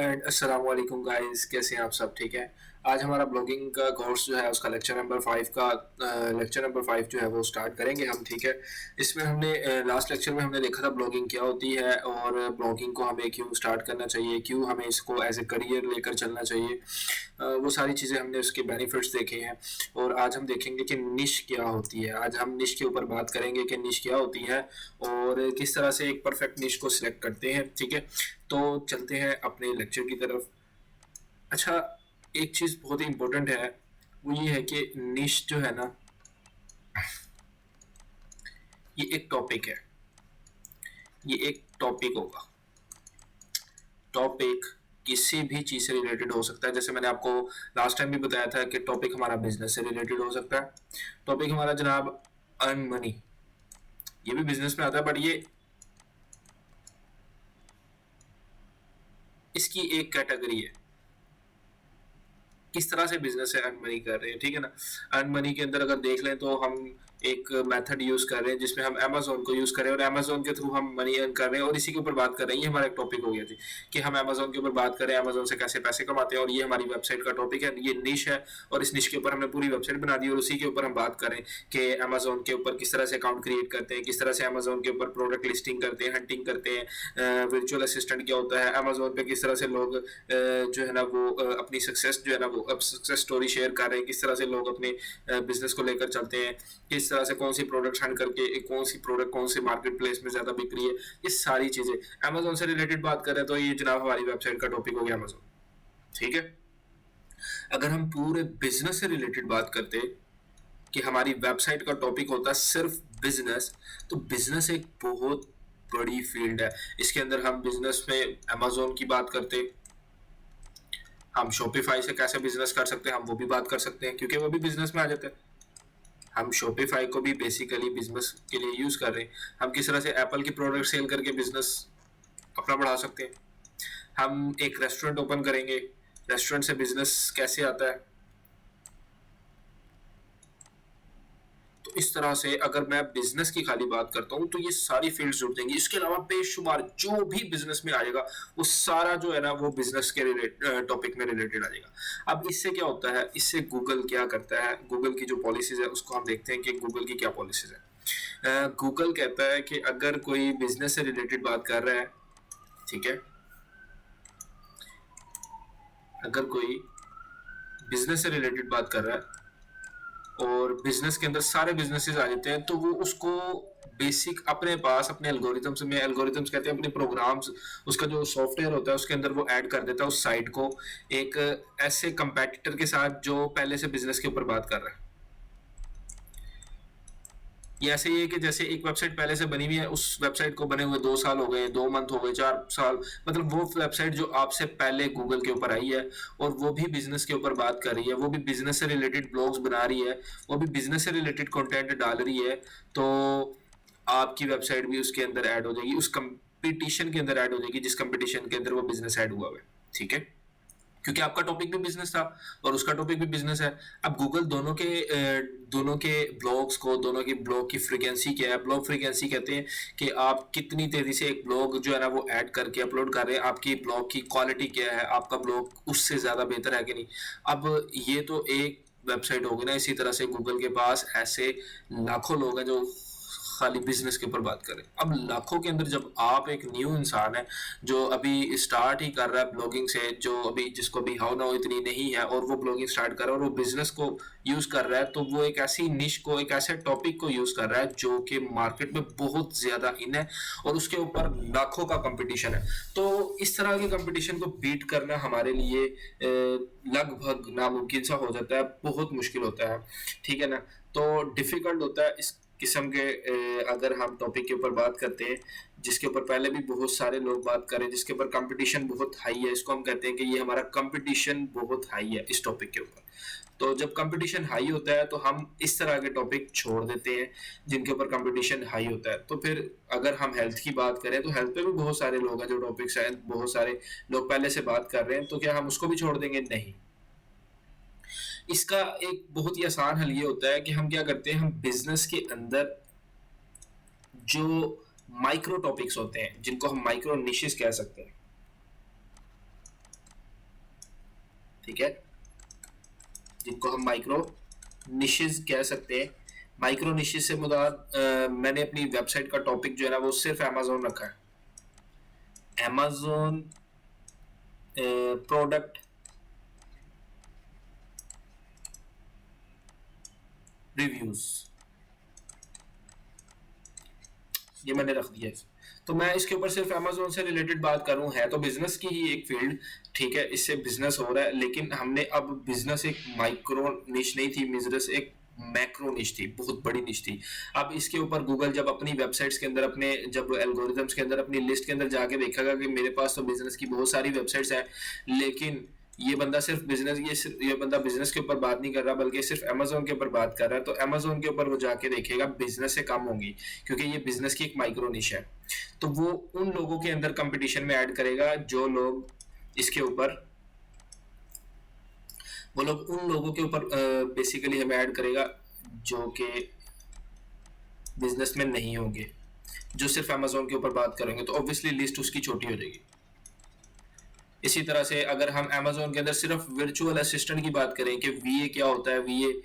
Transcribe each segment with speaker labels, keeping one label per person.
Speaker 1: And अस्सलाम वालेकुम guys, कैसे हैं आप सब? ठीक है। आज हमारा ब्लॉगिंग का कोर्स जो है उसका लेक्चर नंबर 5 का लेक्चर नंबर 5 जो है वो स्टार्ट करेंगे हम। ठीक है। इसमें हमने लास्ट लेक्चर में हमने देखा था ब्लॉगिंग क्या होती है और ब्लॉगिंग को हमें क्यों स्टार्ट करना चाहिए, क्यों हमें इसको एज ए करियर लेकर चलना चाहिए। वो सारी चीज़ें हमने उसके बेनिफिट्स देखे हैं और आज हम देखेंगे कि निश क्या होती है। आज हम निश के ऊपर बात करेंगे कि निश क्या होती है और किस तरह से एक परफेक्ट निश को सिलेक्ट करते हैं। ठीक है। तो चलते हैं अपने लेक्चर की तरफ। अच्छा, एक चीज़ बहुत ही इम्पोर्टेंट है, वो ये है कि निश जो है ना, ये एक टॉपिक है। ये एक टॉपिक होगा। टॉपिक किसी भी चीज़ से रिलेटेड हो सकता है। जैसे मैंने आपको लास्ट टाइम भी बताया था कि टॉपिक हमारा बिजनेस से रिलेटेड हो सकता है। टॉपिक हमारा जनाब अर्न मनी, ये भी बिजनेस में आता है, बट ये इसकी एक कैटेगरी है। किस तरह से बिजनेस है अर्न मनी कर रहे हैं। ठीक है ना। अर्न मनी के अंदर अगर देख लें तो हम एक मेथड यूज कर रहे हैं जिसमें हम अमेजोन को यूज करें और अमेजोन के थ्रू हम मनी अर्न कर रहे हैं और इसी के ऊपर बात कर रहे हैं। ये हमारा एक टॉपिक हो गया जी कि हम अमेजोन के ऊपर बात करें, अमेजोन से कैसे पैसे कमाते हैं, और ये हमारी वेबसाइट का टॉपिक है। ये निश है और इस निश के ऊपर हमने पूरी वेबसाइट बना दी और उसी के ऊपर हम बात करें कि अमेजोन के ऊपर किस तरह से अकाउंट क्रिएट करते हैं, किस तरह से अमेजोन के ऊपर प्रोडक्ट लिस्टिंग करते हैं, हंटिंग करते हैं, वर्चुअल असिस्टेंट क्या होता है, अमेजोन पे किस तरह से लोग जो है ना वो अपनी सक्सेस जो है ना वो अब सक्सेस स्टोरी शेयर कर रहे हैं, किस तरह से लोग अपने बिजनेस को लेकर चलते हैं, किस तरह से कौन सी प्रोडक्ट हंट करके कौन सी प्रोडक्ट कौन से मार्केट प्लेस में ज्यादा बिक रही है। ये सारी चीजें अमेजोन से रिलेटेड बात करें तो ये जनाब हमारी वेबसाइट का टॉपिक हो गया अमेजोन। ठीक है। अगर हम पूरे बिजनेस से रिलेटेड बात करते कि हमारी वेबसाइट का टॉपिक होता सिर्फ बिजनेस, तो बिजनेस एक बहुत बड़ी फील्ड है। इसके अंदर हम बिजनेस में अमेजोन की बात करते, हम शॉपिफाई से कैसे बिजनेस कर सकते हैं हम वो भी बात कर सकते हैं क्योंकि वो भी बिजनेस में आ जाते हैं। हम शॉपिफाई को भी बेसिकली बिजनेस के लिए यूज कर रहे हैं। हम किस तरह से एप्पल की प्रोडक्ट सेल करके बिजनेस अपना बढ़ा सकते हैं। हम एक रेस्टोरेंट ओपन करेंगे, रेस्टोरेंट से बिजनेस कैसे आता है। तो इस तरह से अगर मैं बिजनेस की खाली बात करता हूं तो ये सारी फील्ड्स जुड़ जाएंगी। इसके अलावा बेशुमार जो भी बिजनेस में आएगा वो सारा जो है ना वो बिजनेस के टॉपिक में रिलेटेड आ जाएगा। अब इससे क्या होता है, इससे गूगल क्या करता है, गूगल की जो पॉलिसीज है उसको हम देखते हैं कि गूगल की क्या पॉलिसीज है। गूगल कहता है कि अगर कोई बिजनेस से रिलेटेड बात कर रहा है, ठीक है, अगर कोई बिजनेस से रिलेटेड बात कर रहा है और बिजनेस के अंदर सारे बिजनेसेस आ जाते हैं तो वो उसको बेसिक अपने पास अपने एल्गोरिथम्स में, एल्गोरिथम्स कहते हैं अपने प्रोग्राम्स, उसका जो सॉफ्टवेयर होता है उसके अंदर वो ऐड कर देता है उस साइट को एक ऐसे कंपेटिटर के साथ जो पहले से बिजनेस के ऊपर बात कर रहा है। ये ऐसे ही है कि जैसे एक वेबसाइट पहले से बनी हुई है, उस वेबसाइट को बने हुए 2 साल हो गए, 2 मंथ हो गए, 4 साल, मतलब वो वेबसाइट जो आपसे पहले गूगल के ऊपर आई है और वो भी बिजनेस के ऊपर बात कर रही है, वो भी बिजनेस से रिलेटेड ब्लॉग्स बना रही है, वो भी बिजनेस से रिलेटेड कंटेंट डाल रही है, तो आपकी वेबसाइट भी उसके अंदर ऐड हो जाएगी, उस कंपटीशन के अंदर ऐड हो जाएगी जिस कंपटीशन के अंदर वो बिजनेस ऐड हुआ है। ठीक है। क्योंकि आपका टॉपिक भी बिजनेस था और उसका टॉपिक भी बिजनेस है। अब गूगल दोनों के ब्लॉग्स को, दोनों की ब्लॉग की फ्रीक्वेंसी क्या है, ब्लॉग फ्रीक्वेंसी कहते हैं कि आप कितनी तेजी से एक ब्लॉग जो है ना वो ऐड करके अपलोड कर रहे हैं, आपकी ब्लॉग की क्वालिटी क्या है, आपका ब्लॉग उससे ज़्यादा बेहतर है कि नहीं। अब ये तो एक वेबसाइट होगी ना, इसी तरह से गूगल के पास ऐसे लाखों लोग हैं जो खाली बिजनेस के ऊपर बात करें। अब लाखों के अंदर जब आप एक न्यू इंसान है जो अभी स्टार्ट ही कर रहा है ब्लॉगिंग से, जो अभी जिसको अभी हाउ ना हो इतनी नहीं है और वो ब्लॉगिंग स्टार्ट कर रहा है और वो बिजनेस को यूज कर रहा है, तो वो एक ऐसी निश को, एक ऐसे टॉपिक को यूज कर रहा है जो कि मार्केट में बहुत ज्यादा इन है और उसके ऊपर लाखों का कंपटीशन है। तो इस तरह के कंपटीशन को बीट करना हमारे लिए लगभग नामुमकिन सा हो जाता है, बहुत मुश्किल होता है। ठीक है ना। तो डिफिकल्ट होता है इस किस्म के अगर हम टॉपिक के ऊपर बात करते हैं जिसके ऊपर पहले भी बहुत सारे लोग बात करें, जिसके ऊपर कंपटीशन बहुत हाई है, इसको हम कहते हैं कि ये हमारा कंपटीशन बहुत हाई है इस टॉपिक के ऊपर। तो जब कंपटीशन हाई होता है तो हम इस तरह के टॉपिक छोड़ देते हैं जिनके ऊपर कंपटीशन हाई होता है। तो फिर अगर हम हेल्थ की बात करें तो हेल्थ पे भी बहुत सारे लोग हैं जो टॉपिक्स हैं, बहुत सारे लोग पहले से बात कर रहे हैं, तो क्या हम उसको भी छोड़ देंगे? नहीं। इसका एक बहुत ही आसान हल ये होता है कि हम क्या करते हैं, हम बिजनेस के अंदर जो माइक्रो टॉपिक्स होते हैं जिनको हम माइक्रो निशेस कह सकते हैं, ठीक है, जिनको हम माइक्रो निशेज कह सकते हैं। माइक्रो निशेज से मुराद मैंने अपनी वेबसाइट का टॉपिक जो है ना वो सिर्फ अमेजोन रखा है, अमेजोन प्रोडक्ट रिव्यूज, ये मैंने रख दिया है। तो मैं इसके ऊपर सिर्फ अमेजोन से रिलेटेड बात करूं, है तो बिजनेस की ही एक फील्ड, ठीक है, इससे बिजनेस हो रहा है, लेकिन हमने अब बिजनेस एक माइक्रो निश नहीं थी, बिजनेस एक मैक्रो निश थी, बहुत बड़ी निश थी। अब इसके ऊपर गूगल जब अपनी वेबसाइट्स के अंदर, अपने जब एल्गोरिथम्स के अंदर अपनी लिस्ट के अंदर जाके देखेगा कि मेरे पास तो बिजनेस की बहुत सारी वेबसाइट्स हैं, लेकिन ये बंदा सिर्फ बिजनेस, ये बंदा बिजनेस के ऊपर बात नहीं कर रहा बल्कि सिर्फ अमेजोन के ऊपर बात कर रहा है, तो अमेजोन के ऊपर वो जाके देखेगा बिजनेस से कम होंगी, क्योंकि ये बिजनेस की एक माइक्रो निश है। तो वो उन लोगों के अंदर कंपटीशन में ऐड करेगा जो लोग इसके ऊपर, वो लोग उन लोगों के ऊपर बेसिकली हमें ऐड करेगा जो कि बिजनेस में नहीं होंगे, जो सिर्फ अमेजोन के ऊपर बात करेंगे, तो ऑब्वियसली लिस्ट उसकी छोटी हो जाएगी। इसी तरह से अगर हम अमेजोन के अंदर सिर्फ वर्चुअल असिस्टेंट की बात करें कि वीए क्या होता है, वीए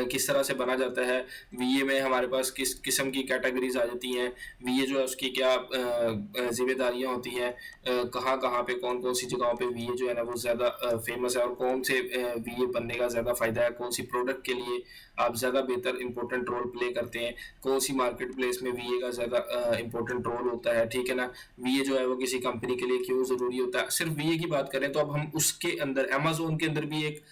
Speaker 1: किस तरह से बना जाता है, वीए में हमारे पास किस किस्म की कैटेगरीज आ जाती हैं, वीए जो है उसकी क्या जिम्मेदारियां होती हैं, कहाँ कहाँ पे कौन कौन सी जगहों पे वीए जो है ना वो ज़्यादा फेमस है, और कौन से वीए बनने का ज़्यादा फ़ायदा है, कौन सी प्रोडक्ट के लिए आप ज़्यादा बेहतर इंपॉर्टेंट रोल प्ले करते हैं, कौन सी मार्केट प्लेस में वीए का ज़्यादा इंपॉर्टेंट रोल होता है, ठीक है ना, वीए जो है वो किसी कंपनी के लिए क्यों ज़रूरी होता है। सिर्फ वीए की बात करें तो अब हम उसके अंदर अमेजोन के अंदर भी एक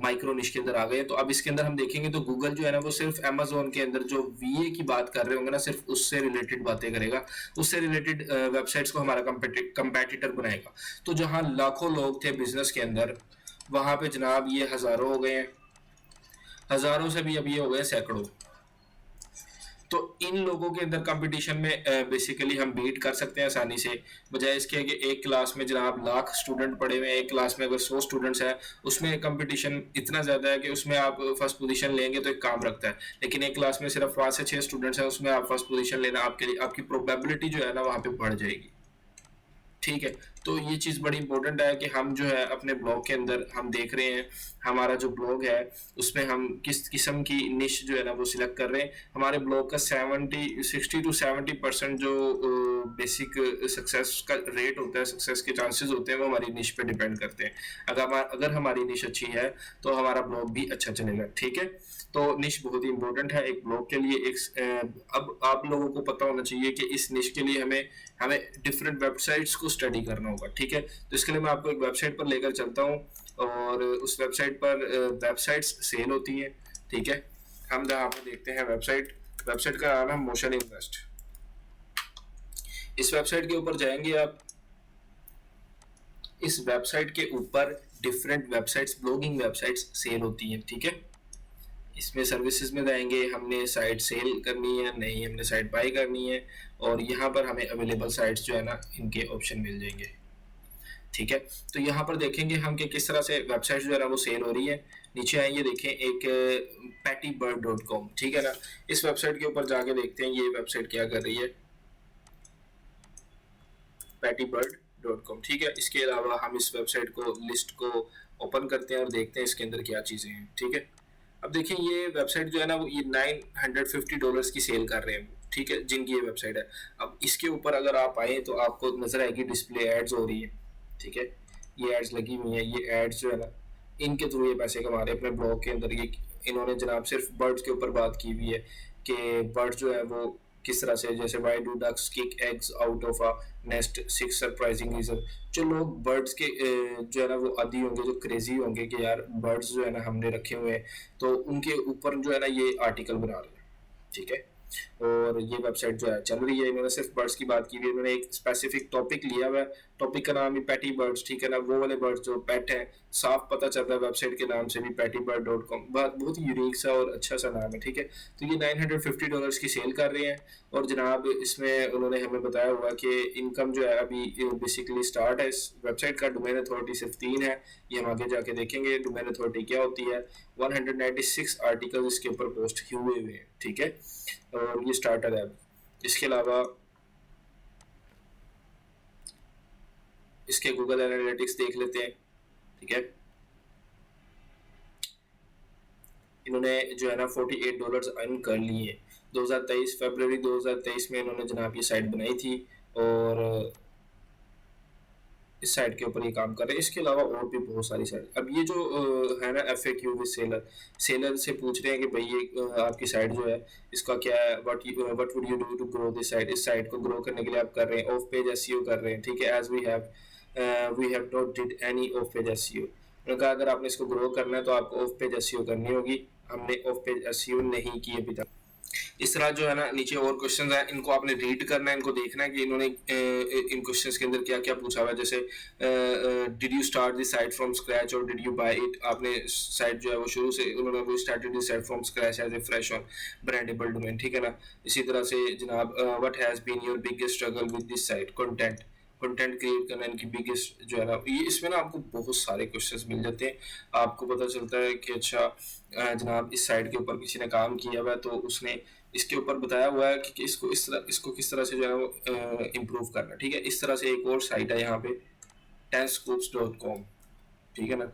Speaker 1: माइक्रो निश के अंदर आ गए। तो अब इसके अंदर हम देखेंगे तो गूगल जो है ना वो सिर्फ अमेजोन के अंदर जो वीए की बात कर रहे होंगे ना, सिर्फ उससे रिलेटेड बातें करेगा, उससे रिलेटेड वेबसाइट्स को हमारा कंपेटिटर बनाएगा। तो जहाँ लाखों लोग थे बिजनेस के अंदर, वहां पे जनाब ये हजारों हो गए हैं, हजारों से भी अब ये हो गए सैकड़ों। तो इन लोगों के अंदर कंपटीशन में बेसिकली हम बीट कर सकते हैं आसानी से, बजाय इसके कि एक क्लास में जनाब लाख स्टूडेंट पढ़े हुए हैं, एक क्लास में अगर 100 स्टूडेंट्स हैं, उसमें कंपटीशन इतना ज़्यादा है कि उसमें आप फर्स्ट पोजीशन लेंगे तो एक काम रखता है, लेकिन एक क्लास में सिर्फ 5 से 6 स्टूडेंट्स हैं, उसमें आप फर्स्ट पोजीशन लेना आपके लिए, आपकी प्रोबेबिलिटी जो है ना वहाँ पे बढ़ जाएगी। ठीक है, तो ये चीज़ बड़ी इंपॉर्टेंट है कि हम जो है अपने ब्लॉग के अंदर हम देख रहे हैं, हमारा जो ब्लॉग है उसमें हम किस किस्म की निश जो है ना वो सिलेक्ट कर रहे हैं। हमारे ब्लॉग का 60 to 70% जो बेसिक सक्सेस का रेट होता है, सक्सेस के चांसेस होते हैं, वो हमारी निश पे डिपेंड करते हैं। अगर हमारी निश अच्छी है तो हमारा ब्लॉग भी अच्छा चलेगा। ठीक है, तो निश बहुत ही इंपॉर्टेंट है एक ब्लॉग के लिए। अब आप लोगों को पता होना चाहिए कि इस निश के लिए हमें हमें डिफरेंट वेबसाइट्स को स्टडी करना होगा। ठीक है, तो इसके लिए मैं आपको एक वेबसाइट पर लेकर चलता हूँ, और उस वेबसाइट पर वेबसाइट्स सेल होती हैं। ठीक है, हम जहाँ पे देखते हैं वेबसाइट का नाम है मोशन इन्वेस्ट। इस वेबसाइट के ऊपर जाएंगे आप, इस वेबसाइट के ऊपर different websites, blogging websites sale होती हैं। ठीक है, इसमें सर्विसेज में जाएंगे, हमने साइट सेल करनी है, नहीं हमने साइट बाई करनी है, और यहाँ पर हमें अवेलेबल साइट्स जो है ना इनके ऑप्शन मिल जाएंगे। ठीक है, तो यहाँ पर देखेंगे हम कि किस तरह से वेबसाइट जो है ना वो सेल हो रही है। नीचे आएंगे, देखें एक patybird.com, ठीक है ना, इस वेबसाइट के ऊपर जाके देखते हैं ये वेबसाइट क्या कर रही है, patybird.com। ठीक है, इसके अलावा हम इस वेबसाइट को लिस्ट को ओपन करते हैं और देखते हैं इसके अंदर क्या चीज़ें हैं। ठीक है, अब देखें ये वेबसाइट जो है ना वो ये $950 की सेल कर रहे हैं। ठीक है, जिनकी ये वेबसाइट है। अब इसके ऊपर अगर आप आए तो आपको नजर आएगी डिस्प्ले एड्स हो रही है। ठीक है, ये एड्स लगी हुई है, ये एड्स जो है ना इनके थ्रू ये पैसे कमा रहे हैं अपने ब्लॉग के अंदर। ये इन्होंने जनाब सिर्फ बर्ड्स के ऊपर बात की हुई है कि बर्ड्स जो है वो किस तरह से, जैसे why do ducks kick eggs out of a nest 6 surprising reason. जो लोग बर्ड्स के जो है ना वो आदी होंगे, जो क्रेजी होंगे कि यार बर्ड्स जो है ना हमने रखे हुए हैं, तो उनके ऊपर जो है ना ये आर्टिकल बना रहे हैं। ठीक है, और ये वेबसाइट जो है चल रही है, इन्होंने सिर्फ बर्ड्स की बात की हुई है, इन्होंने एक स्पेसिफिक टॉपिक लिया हुआ है, टॉपिक का नाम है पैटी बर्ड्स। ठीक है ना, वो वाले बर्ड्स जो पेट हैं, साफ पता चल रहा है वेबसाइट के नाम से भी patybird.com, बहुत ही यूनिक सा और अच्छा सा नाम है। ठीक है, तो ये $950 की सेल कर रहे हैं, और जनाब इसमें उन्होंने हमें बताया हुआ कि इनकम जो है अभी बेसिकली स्टार्ट है। इस वेबसाइट का डोमेन अथॉरिटी सिर्फ 3 है, ये हम आगे जाके देखेंगे डोमेन अथॉरिटी क्या होती है। 196 आर्टिकल इसके ऊपर पोस्ट हुए हैं। ठीक है, और ये स्टार्टर है। इसके अलावा इसके गूगल एनालिटिक्स देख लेते हैं। ठीक है, इन्होंने जो है ना $48 अर्न कर लिए। 2023 फरवरी 2023 में इन्होंने जनाब ये साइट बनाई थी और इस साइट के ऊपर ये काम कर रहे हैं। इसके अलावा और भी बहुत सारी साइट। अब ये जो है ना FAQ विद सेलर, सेलर से पूछ रहे हैं कि भाई ये आपकी साइट जो है इसका क्या है, what would you do to grow this site. इस साइट को ग्रो करने के लिए आप कर रहे हैं ऑफ पेज SEO कर रहे हैं, ठीक है। As we have not did any of page SEO। उन्होंने कहा अगर आपने इसको ग्रो करना है तो आपको ऑफ पेज SEO करनी होगी। हमने ऑफ पेज SEO नहीं की अभी तक। इस तरह जो है ना नीचे और क्वेश्चंस हैं, इनको आपने रीड करना है, इनको देखना है कि इन्होंने इन क्वेश्चंस के अंदर क्या क्या पूछा हुआ है। जैसे did you start this site from scratch और डिड यू बाय इट। आपने साइट जो है वो शुरू से उन्होंने वो started this site from scratch as a fresh on brandable domain, ठीक है ना। इसी तरह से जनाब what has been your biggest struggle with this site. Content create करना इनकी बिगेस्ट जो है ना, ये इसमें ना आपको बहुत सारे क्वेश्चंस मिल जाते हैं। आपको पता चलता है कि अच्छा जनाब इस साइट के ऊपर किसी ने काम किया हुआ है तो उसने इसके ऊपर बताया हुआ है कि इसको किस तरह से जो है वो इम्प्रूव करना, ठीक है। इस तरह से एक और साइट है यहाँ पे tenscoops.com, ठीक है ना।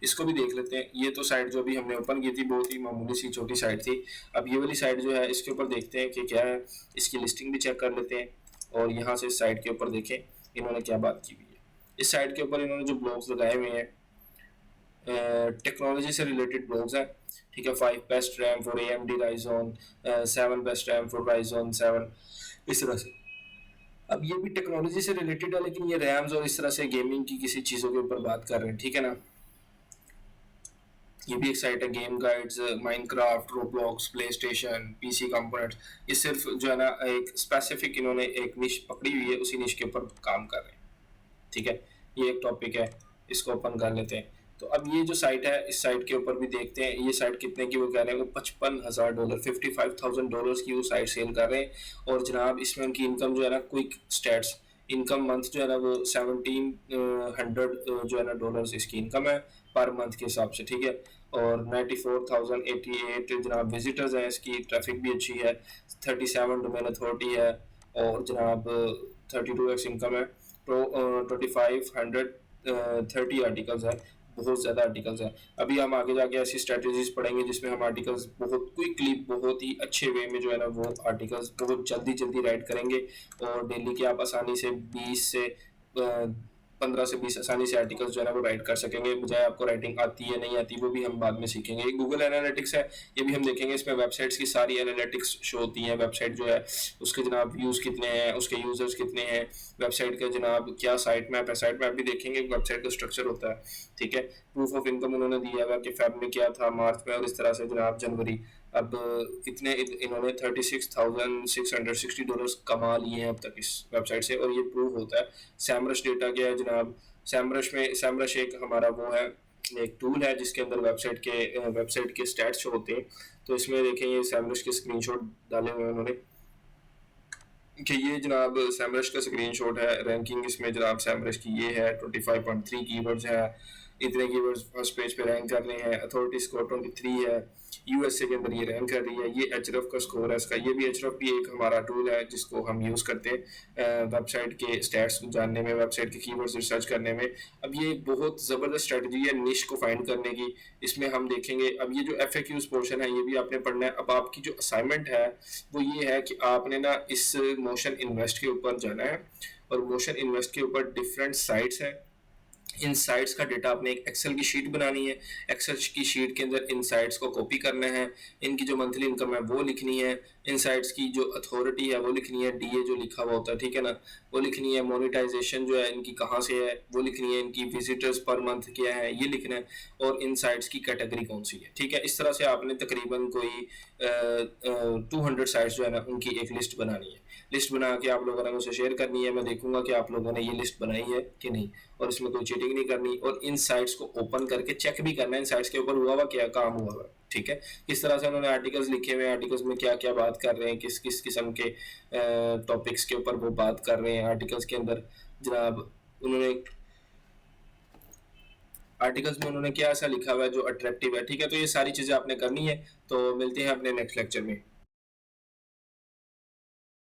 Speaker 1: इसको भी देख लेते हैं। ये तो साइट जो अभी हमने ओपन की थी बहुत ही मामूली सी छोटी साइट थी। अब ये वाली साइट जो है इसके ऊपर देखते हैं कि क्या है, इसकी लिस्टिंग भी चेक कर लेते हैं और यहाँ से इस साइट के ऊपर देखें इन्होंने क्या बात की हुई है। इस साइट के ऊपर इन्होंने जो ब्लॉग्स लगाए हुए हैं टेक्नोलॉजी से रिलेटेड ब्लॉग्स हैं, ठीक है। 5 best RAM for AMD Ryzen, 7 best RAM for Ryzen 7, इस तरह से। अब ये भी टेक्नोलॉजी से रिलेटेड है लेकिन ये रैम्स और इस तरह से गेमिंग की किसी चीज़ों के ऊपर बात कर रहे हैं, ठीक है ना। ये भी एक साइट है game guides, Minecraft, Roblox, play station, PC components. ये सिर्फ जो है ना एक स्पेसिफिक इन्होंने एक निश पकड़ी हुई है, उसी निश के ऊपर काम कर रहे हैं, ठीक है। ये एक टॉपिक है, इसको ओपन कर लेते हैं। तो अब ये जो साइट है इस साइट के ऊपर भी देखते हैं ये साइट कितने की वो कह रहे हैं। वो $55,000 $55,000 की वो साइट सेल कर रहे हैं। और जनाब इसमें उनकी इनकम जो है ना क्विक स्टैट्स इनकम मंथ जो है ना वो 1700 जो है ना डॉलर्स इसकी इनकम है पर मंथ के हिसाब से, ठीक है। और 94,088 जनाब विजिटर्स हैं, इसकी ट्रैफिक भी अच्छी है, 37 डोमेन अथॉरिटी है और जनाब 32x इनकम है। तो 2530 आर्टिकल्स है, बहुत ज़्यादा आर्टिकल्स हैं। अभी हम आगे जाके ऐसी स्ट्रेटजीज पढ़ेंगे जिसमें हम आर्टिकल्स बहुत क्विकली बहुत ही अच्छे वे में जो है ना वो आर्टिकल्स बहुत जल्दी जल्दी राइट करेंगे और डेली के आप आसानी से 20 से 15 से 20 आसानी से आर्टिकल्स जो है ना वो राइट कर सकेंगे। बजाय आपको राइटिंग आती है नहीं आती वो भी हम बाद में सीखेंगे। गूगल एनालिटिक्स है, ये भी हम देखेंगे। इसमें वेबसाइट्स की सारी एनालिटिक्स शो होती हैं। वेबसाइट जो है उसके जनाब व्यूज़ कितने हैं, उसके यूज़र्स कितने हैं, वेबसाइट का जनाब क्या साइट मैप है, साइट मैप भी देखेंगे, वेबसाइट का स्ट्रक्चर होता है, ठीक है। प्रूफ ऑफ इनकम उन्होंने दिया हुआ कि फेब में क्या था, मार्च में और इस तरह से जनाब जनवरी। अब इन्होंने $36,660 कमा लिए हैं अब तक इस वेबसाइट से और ये प्रूव होता है। सैमरश डेटा क्या है जनाब, सैमरश एक हमारा वो है एक टूल है जिसके अंदर वेबसाइट के स्टैट्स होते हैं। तो इसमें देखें ये सैमरश के स्क्रीनशॉट डाले हुए हैं उन्होंने कि ये जनाब सैमरश का स्क्रीनशॉट है। रैंकिंग इसमें जनाब सैमरश की ये है 25.3 कीवर्ड्स है, इतने कीवर्ड्स फर्स्ट पेज पे रैंक कर रहे हैं। अथॉरिटी स्कोर 23 है, USA के अंदर ये रैंक कर रही है। ये Href का स्कोर है इसका। ये भी Href भी एक हमारा टूल है जिसको हम यूज़ करते हैं वेबसाइट के स्टैट्स को जानने में, वेबसाइट के कीवर्ड्स रिसर्च करने में। अब ये बहुत ज़बरदस्त स्ट्रेटजी है निश को फाइंड करने की। इसमें हम देखेंगे अब ये जो FAQs पोर्शन है ये भी आपने पढ़ना है। अब आपकी जो असाइनमेंट है वो ये है कि आपने ना इस मोशन इन्वेस्ट के ऊपर जाना है और मोशन इन्वेस्ट के ऊपर डिफरेंट साइट्स हैं। इन साइट्स का डेटा आपने एक एक्सेल की शीट बनानी है। एक्सेल की शीट के अंदर इन साइट्स को कॉपी करना है, इनकी जो मंथली इनकम है वो लिखनी है, इन साइट्स की जो अथॉरिटी है वो लिखनी है, DA जो लिखा हुआ होता है, ठीक है ना, वो लिखनी है। मोनेटाइजेशन जो है इनकी कहाँ से है वो लिखनी है, इनकी विजिटर्स पर मंथ क्या है ये लिखना है और इन साइट्स की कैटेगरी कौन सी है, ठीक है। इस तरह से आपने तकरीबन कोई 200 साइट्स जो है ना उनकी एक लिस्ट बनानी है। लिस्ट बना के आप लोगों ने मुझसे शेयर करनी है। मैं देखूंगा कि आप लोगों ने ये लिस्ट बनाई है कि नहीं और इसमें कोई चीटिंग नहीं करनी और इन साइट्स को ओपन करके चेक भी करना है इन साइट्स के ऊपर हुआ हुआ क्या काम हुआ हुआ, ठीक है। किस तरह से उन्होंने आर्टिकल्स लिखे हुए हैं, आर्टिकल्स में क्या क्या बात कर रहे हैं, किस किस किस्म के टॉपिक्स के ऊपर वो बात कर रहे हैं। आर्टिकल्स के अंदर जनाब आर्टिकल्स में उन्होंने क्या ऐसा लिखा हुआ है जो अट्रैक्टिव है, ठीक है। तो ये सारी चीज़ें आपने करनी है। तो मिलते हैं अपने नेक्स्ट लेक्चर में।